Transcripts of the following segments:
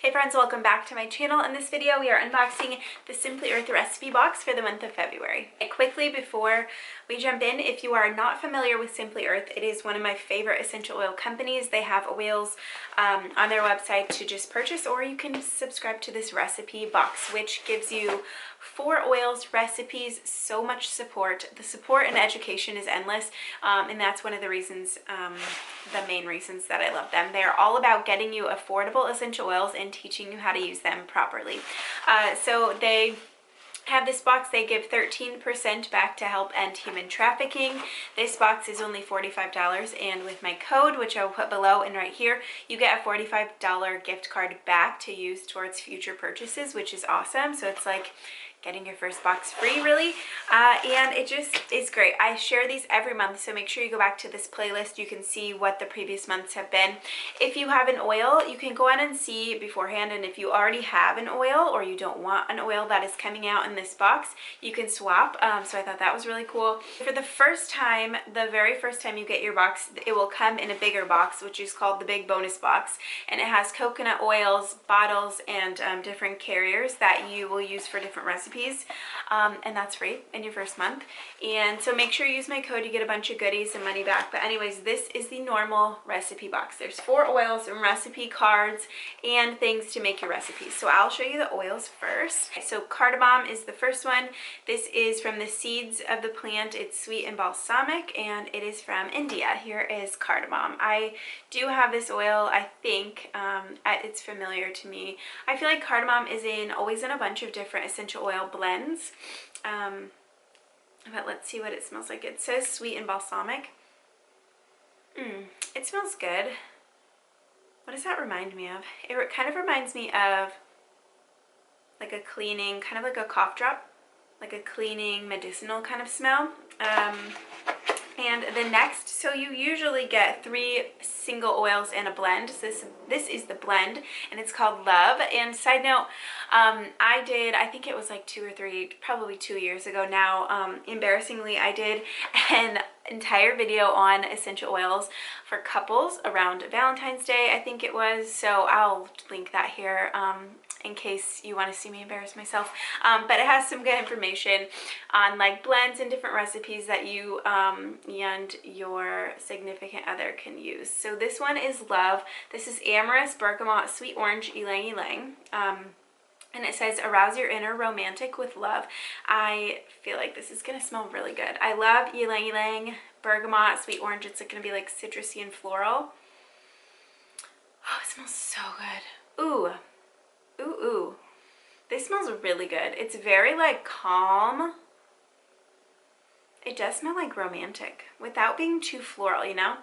Hey friends, welcome back to my channel. In this video, we are unboxing the Simply Earth recipe box for the month of February. Quickly before we jump in, if you are not familiar with Simply Earth, it is one of my favorite essential oil companies. They have oils on their website to just purchase, or you can subscribe to this recipe box, which gives you 4 oils, recipes, so much support. The support and education is endless, and that's one of the reasons, the main reasons that I love them. They are all about getting you affordable essential oils and teaching you how to use them properly. So they have this box. They give 13% back to help end human trafficking. This box is only $45, and with my code, which I'll put below and right here, you get a $45 gift card back to use towards future purchases, which is awesome. So it's like getting your first box free, really, and it just is great. I share these every month, so make sure you go back to this playlist. You can see what the previous months have been. If you have an oil, you can go on and see beforehand, and if you already have an oil or you don't want an oil that is coming out in this box, you can swap. So I thought that was really cool. For the first time, the very first time you get your box, it will come in a bigger box, which is called the Big Bonus Box, and it has coconut oils, bottles, and different carriers that you will use for different recipes. And that's free in your first month. And so make sure you use my code. You get a bunch of goodies and money back. But anyways, this is the normal recipe box. There's 4 oils and recipe cards and things to make your recipes. So I'll show you the oils first. So cardamom is the first one. This is from the seeds of the plant. It's sweet and balsamic, and it is from India. Here is cardamom. I do have this oil. I think it's familiar to me. I feel like cardamom is always in a bunch of different essential oil blends, but let's see what it smells like. It says sweet and balsamic. It smells good. What does that remind me of? It kind of reminds me of like a cleaning, kind of like a cough drop, like a cleaning medicinal kind of smell. And the next, so you usually get 3 single oils in a blend. So this is the blend, and it's called Love. And side note, I think it was like 2 or 3, probably 2 years ago now, embarrassingly, I did an entire video on essential oils for couples around Valentine's Day, I think it was. So I'll link that here in case you want to see me embarrass myself. But it has some good information on like blends and different recipes that you and your significant other can use. So this one is Love. This is amorous, bergamot, sweet orange, ylang ylang. And it says, arouse your inner romantic with love. I feel like this is going to smell really good. I love ylang ylang, bergamot, sweet orange. It's going to be like citrusy and floral. Oh, it smells so good. Ooh. Ooh, ooh. This smells really good. It's very like calm. It does smell like romantic without being too floral, you know?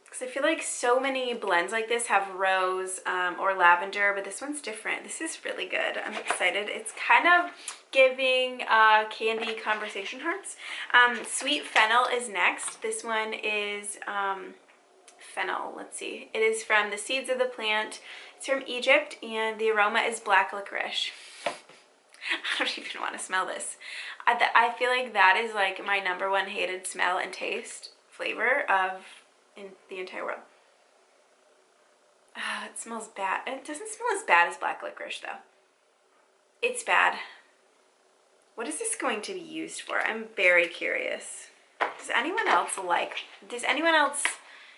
Because I feel like so many blends like this have rose or lavender, but this one's different. This is really good. I'm excited. It's kind of giving candy conversation hearts. Sweet fennel is next. This one is fennel. Let's see. It is from the seeds of the plant. It's from Egypt, and the aroma is black licorice. I don't even want to smell this. I feel like that is like my #1 hated smell and taste flavor in the entire world. Oh, it smells bad. It doesn't smell as bad as black licorice though. It's bad. What is this going to be used for? I'm very curious. Does anyone else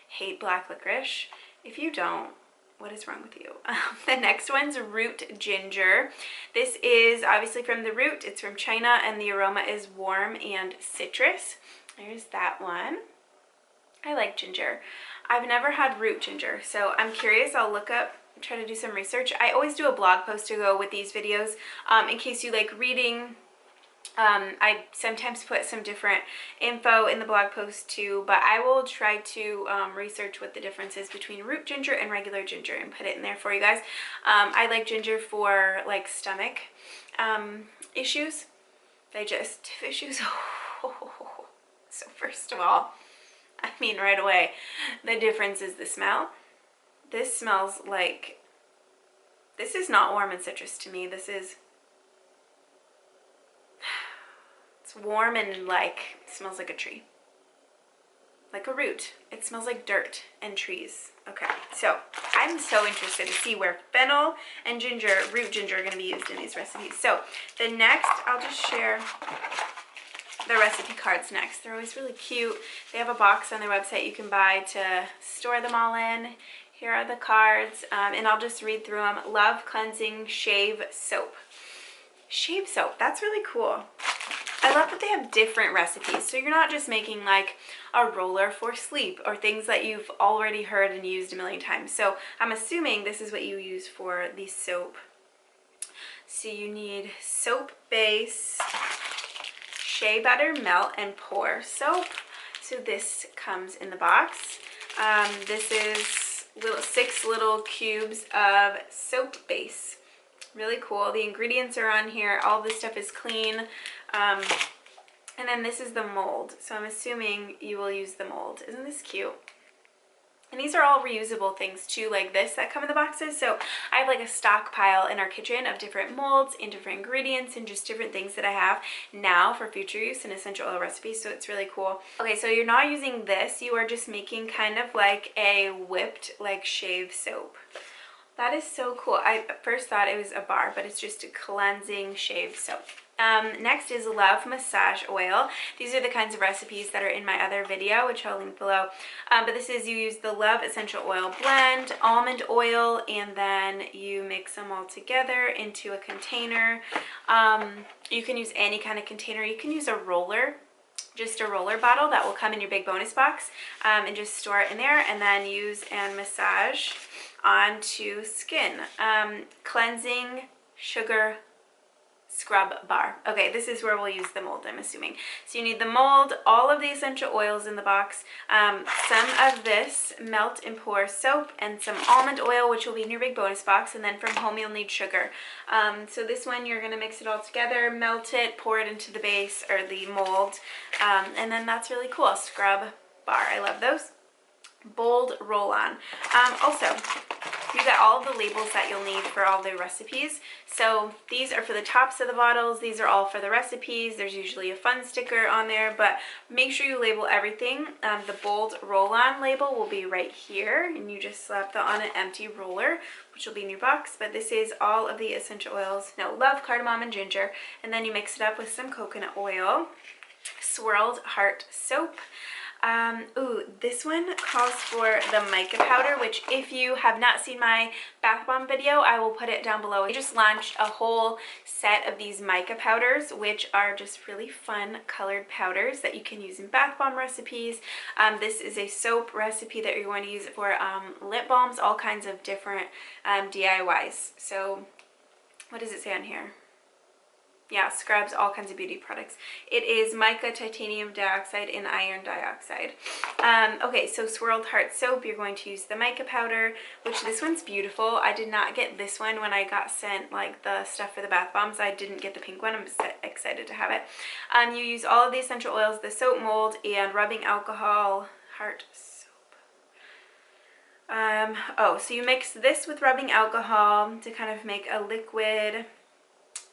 hate black licorice? If you don't, what is wrong with you? The next one's root ginger. This is obviously from the root. It's from China, and the aroma is warm and citrus. There's that one. I like ginger. I've never had root ginger, so I'm curious. I'll look up, try to do some research. I always do a blog post to go with these videos in case you like reading. I sometimes put some different info in the blog post too, but I will try to research what the difference is between root ginger and regular ginger and put it in there for you guys. I like ginger for like stomach issues, digestive issues. So first of all, I mean right away, the difference is the smell. This smells like, this is not warm and citrus to me. This is, it's warm and like, it smells like a tree. like a root. It smells like dirt and trees. Okay, so I'm so interested to see where fennel and ginger, root ginger, are going to be used in these recipes. So the next, I'll just share the recipe cards next. They're always really cute. They have a box on their website you can buy to store them all in. Here are the cards, and I'll just read through them. Love Cleansing Shave Soap. Shave soap, that's really cool. I love that they have different recipes, so you're not just making like a roller for sleep or things that you've already heard and used a million times. So I'm assuming this is what you use for the soap. So you need soap base, shea butter, melt, and pour soap. So this comes in the box. This is 6 little cubes of soap base. Really cool. The ingredients are on here. All this stuff is clean. And then this is the mold. So I'm assuming you will use the mold. Isn't this cute? And these are all reusable things too, like this that come in the boxes. So I have like a stockpile in our kitchen of different molds and different ingredients and just different things that I have now for future use in essential oil recipes. So it's really cool. Okay, so you're not using this. You are just making kind of like a whipped like shave soap. That is so cool. I at first thought it was a bar, but it's just a cleansing shave soap. Next is Love Massage Oil. These are the kinds of recipes that are in my other video, which I'll link below. But this is, you use the Love Essential Oil blend, almond oil, and then you mix them all together into a container. You can use any kind of container. You can use a roller, just a roller bottle that will come in your big bonus box, and just store it in there and then use and massage onto skin. Cleansing Sugar Scrub Bar. Okay, this is where we'll use the mold, I'm assuming. So you need the mold, all of the essential oils in the box, some of this melt and pour soap, and some almond oil, which will be in your big bonus box, and then from home you'll need sugar. So this one, you're gonna mix it all together, melt it, pour it into the base or the mold, and then that's really cool. Scrub bar, I love those. Bold roll-on. Also, you get all of the labels that you'll need for all the recipes. So these are for the tops of the bottles. These are all for the recipes. There's usually a fun sticker on there, but make sure you label everything. The bold roll-on label will be right here, and you just slap that on an empty roller, which will be in your box. But this is all of the essential oils. No, love, cardamom, and ginger. And then you mix it up with some coconut oil. Swirled Heart Soap. Ooh, this one calls for the mica powder, which if you have not seen my bath bomb video, I will put it down below. I just launched a whole set of these mica powders, which are just really fun colored powders that you can use in bath bomb recipes. This is a soap recipe that you're going to use it for lip balms, all kinds of different DIYs. So what does it say on here? Yeah, scrubs, all kinds of beauty products. It is mica, titanium dioxide, and iron dioxide. Okay, so Swirled Heart Soap, you're going to use the mica powder, which this one's beautiful. I did not get this one when I got sent like the stuff for the bath bombs. I didn't get the pink one. I'm excited to have it. You use all of the essential oils, the soap mold, and rubbing alcohol. Heart soap. So you mix this with rubbing alcohol to kind of make a liquid.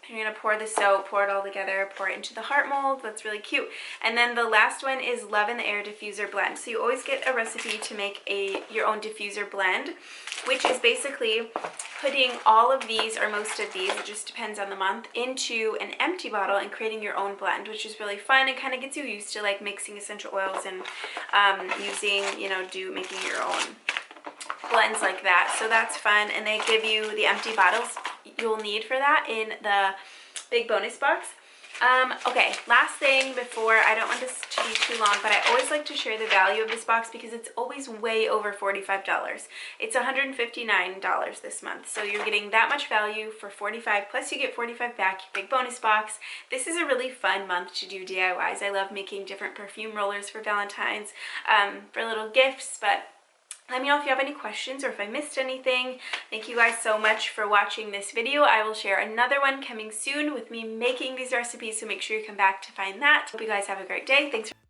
You're going to pour the soap, pour it all together, pour it into the heart mold. That's really cute. And then the last one is Love in the Air Diffuser Blend. So you always get a recipe to make your own diffuser blend, which is basically putting all of these, or most of these, it just depends on the month, into an empty bottle and creating your own blend, which is really fun. It kind of gets you used to like mixing essential oils and using, making your own blends like that. So that's fun, and they give you the empty bottles you'll need for that in the big bonus box. Okay, last thing before, I don't want this to be too long, but I always like to share the value of this box because it's always way over $45. It's $159 this month, so you're getting that much value for $45, plus you get $45 back, big bonus box. This is a really fun month to do DIYs. I love making different perfume rollers for Valentine's, for little gifts, but let me know if you have any questions or if I missed anything. Thank you guys so much for watching this video. I will share another one coming soon with me making these recipes, so make sure you come back to find that. Hope you guys have a great day. Thanks for